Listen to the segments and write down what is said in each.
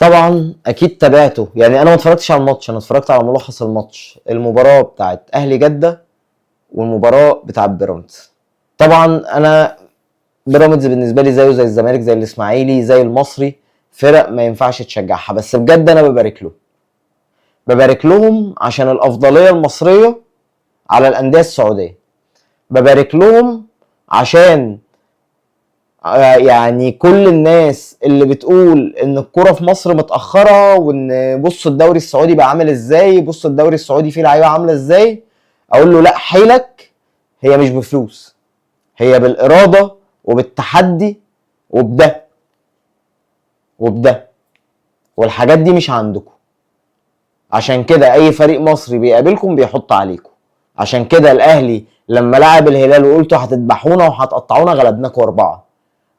طبعا اكيد تابعته، يعني انا ما اتفرجتش على الماتش، انا اتفرجت على ملخص الماتش، المباراه بتاعت اهلي جده والمباراه بتاعت بيراميدز. طبعا انا بيراميدز بالنسبه لي زيه زي الزمالك زي الاسماعيلي زي المصري، فرق ما ينفعش تشجعها، بس بجد انا ببارك له، ببارك لهم عشان الافضليه المصريه على الانديه السعوديه، ببارك لهم عشان يعني كل الناس اللي بتقول ان الكرة في مصر متأخرة، وان بص الدوري السعودي بقى عامل ازاي، بص الدوري السعودي فيه لعيبة عاملة ازاي، اقول له لا حيلك، هي مش بفلوس، هي بالإرادة وبالتحدي وبده وبده، والحاجات دي مش عندكم. عشان كده اي فريق مصري بيقابلكم بيحط عليكم. عشان كده الاهلي لما لعب الهلال وقلتوا هتذبحونا وهتقطعونا غلبناكم 4.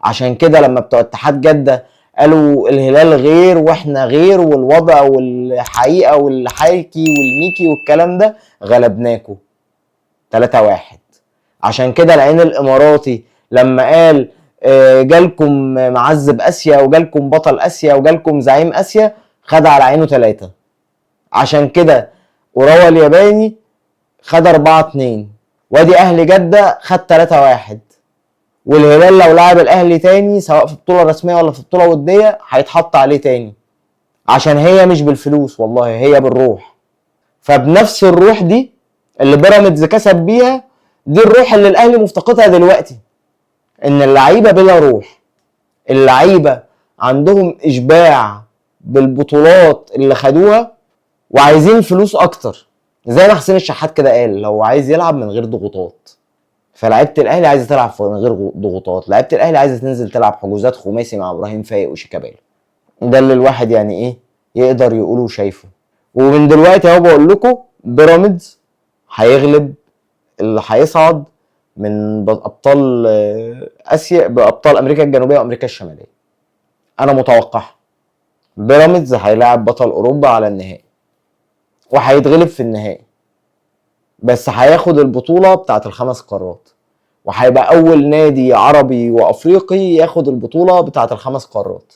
عشان كده لما بتوع اتحاد جدة قالوا الهلال غير واحنا غير والوضع والحقيقة والحايكي والميكي والكلام ده، غلبناكم 3-1. عشان كده العين الاماراتي لما قال جالكم معذب اسيا وجالكم بطل اسيا وجالكم زعيم اسيا، خد على عينه 3. عشان كده اوراوا الياباني خد 4-2، وادي اهلي جدة خد 3-1. والهلال لو لعب الاهلي تاني سواء في بطوله رسميه ولا في بطوله وديه هيتحط عليه تاني، عشان هي مش بالفلوس والله، هي بالروح. فبنفس الروح دي اللي بيراميدز كسب بيها، دي الروح اللي الاهلي مفتقدها دلوقتي، ان اللعيبه بلا روح، اللعيبه عندهم اشباع بالبطولات اللي خدوها وعايزين فلوس اكتر، زي ما حسين الشحات كده قال لو عايز يلعب من غير ضغوطات. فلعيبه الاهلي عايزه تلعب من غير ضغوطات، لعيبه الاهلي عايزه تنزل تلعب حجوزات خماسي مع ابراهيم فايق وشيكابالا. ده اللي الواحد يعني ايه يقدر يقوله وشايفه. ومن دلوقتي اهو بقول لكم بيراميدز هيغلب اللي هيصعد من ابطال اسيا بابطال امريكا الجنوبيه وامريكا الشماليه. انا متوقع بيراميدز هيلاعب بطل اوروبا على النهائي وهيتغلب في النهائي، بس هياخد البطوله بتاعت ال5 قارات، وهيبقى اول نادي عربي وافريقي ياخد البطوله بتاعت ال5 قارات.